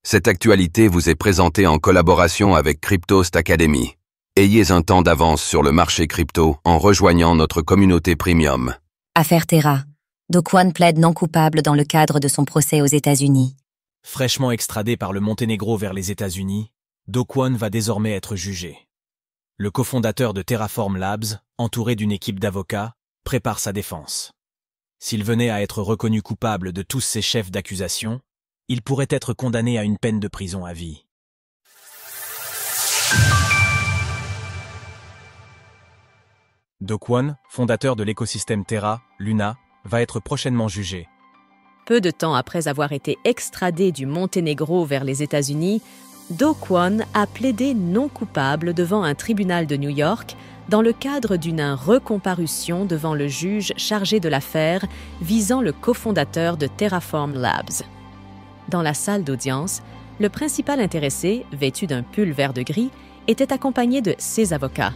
Cette actualité vous est présentée en collaboration avec Cryptost Academy. Ayez un temps d'avance sur le marché crypto en rejoignant notre communauté premium. Affaire Terra. Do Kwon plaide non coupable dans le cadre de son procès aux États-Unis. Fraîchement extradé par le Monténégro vers les États-Unis, Do Kwon va désormais être jugé. Le cofondateur de Terraform Labs, entouré d'une équipe d'avocats, prépare sa défense. S'il venait à être reconnu coupable de tous ses chefs d'accusation, il pourrait être condamné à une peine de prison à vie. Do Kwon, fondateur de l'écosystème Terra, Luna, va être prochainement jugé. Peu de temps après avoir été extradé du Monténégro vers les États-Unis, Do Kwon a plaidé non coupable devant un tribunal de New York dans le cadre d'une recomparution devant le juge chargé de l'affaire visant le cofondateur de Terraform Labs. Dans la salle d'audience, le principal intéressé, vêtu d'un pull vert de gris, était accompagné de ses avocats.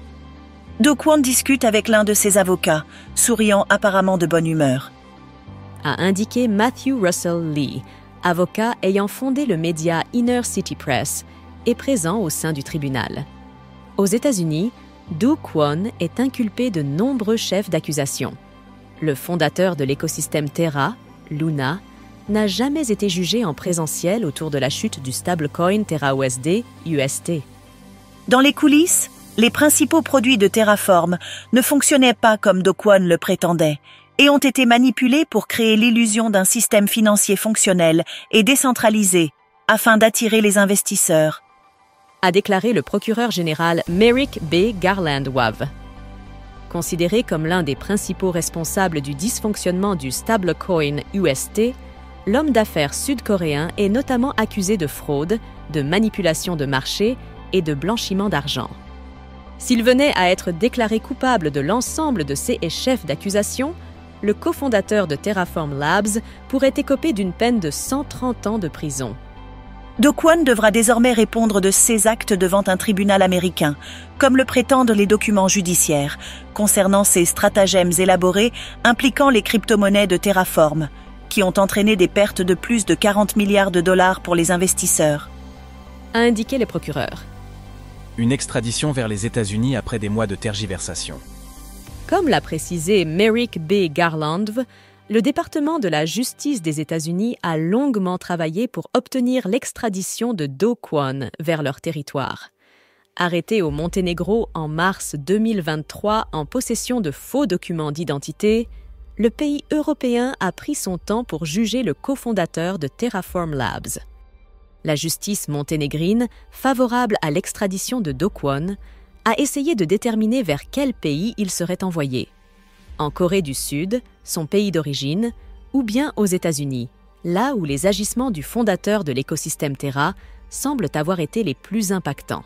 Do Kwon discute avec l'un de ses avocats, souriant apparemment de bonne humeur. A indiqué Matthew Russell Lee, avocat ayant fondé le média Inner City Press, et présent au sein du tribunal. Aux États-Unis, Do Kwon est inculpé de nombreux chefs d'accusation. Le fondateur de l'écosystème Terra, Luna, n'a jamais été jugé en présentiel autour de la chute du stablecoin TerraUSD, UST. Dans les coulisses, les principaux produits de Terraform ne fonctionnaient pas comme Do Kwon le prétendait et ont été manipulés pour créer l'illusion d'un système financier fonctionnel et décentralisé afin d'attirer les investisseurs, a déclaré le procureur général Merrick B. Garland Wav. Considéré comme l'un des principaux responsables du dysfonctionnement du stablecoin UST, l'homme d'affaires sud-coréen est notamment accusé de fraude, de manipulation de marché et de blanchiment d'argent. S'il venait à être déclaré coupable de l'ensemble de ces chefs d'accusation, le cofondateur de Terraform Labs pourrait écoper d'une peine de 130 ans de prison. Do Kwon devra désormais répondre de ses actes devant un tribunal américain, comme le prétendent les documents judiciaires, concernant ses stratagèmes élaborés impliquant les crypto-monnaies de Terraform, qui ont entraîné des pertes de plus de 40 milliards de dollars pour les investisseurs, a indiqué les procureurs. Une extradition vers les États-Unis après des mois de tergiversation. Comme l'a précisé Merrick B. Garland, le département de la justice des États-Unis a longuement travaillé pour obtenir l'extradition de Do Kwon vers leur territoire. Arrêté au Monténégro en mars 2023 en possession de faux documents d'identité, le pays européen a pris son temps pour juger le cofondateur de Terraform Labs. La justice monténégrine, favorable à l'extradition de Do Kwon, a essayé de déterminer vers quel pays il serait envoyé. En Corée du Sud, son pays d'origine, ou bien aux États-Unis, là où les agissements du fondateur de l'écosystème Terra semblent avoir été les plus impactants.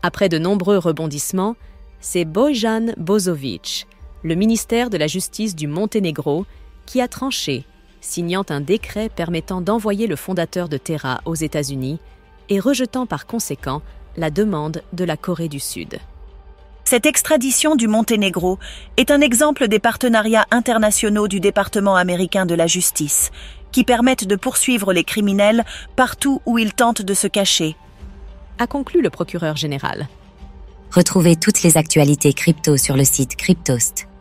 Après de nombreux rebondissements, c'est Bojan Božović, le ministère de la Justice du Monténégro, qui a tranché, signant un décret permettant d'envoyer le fondateur de Terra aux États-Unis et rejetant par conséquent la demande de la Corée du Sud. Cette extradition du Monténégro est un exemple des partenariats internationaux du département américain de la justice, qui permettent de poursuivre les criminels partout où ils tentent de se cacher, a conclu le procureur général. Retrouvez toutes les actualités crypto sur le site cryptost.fr.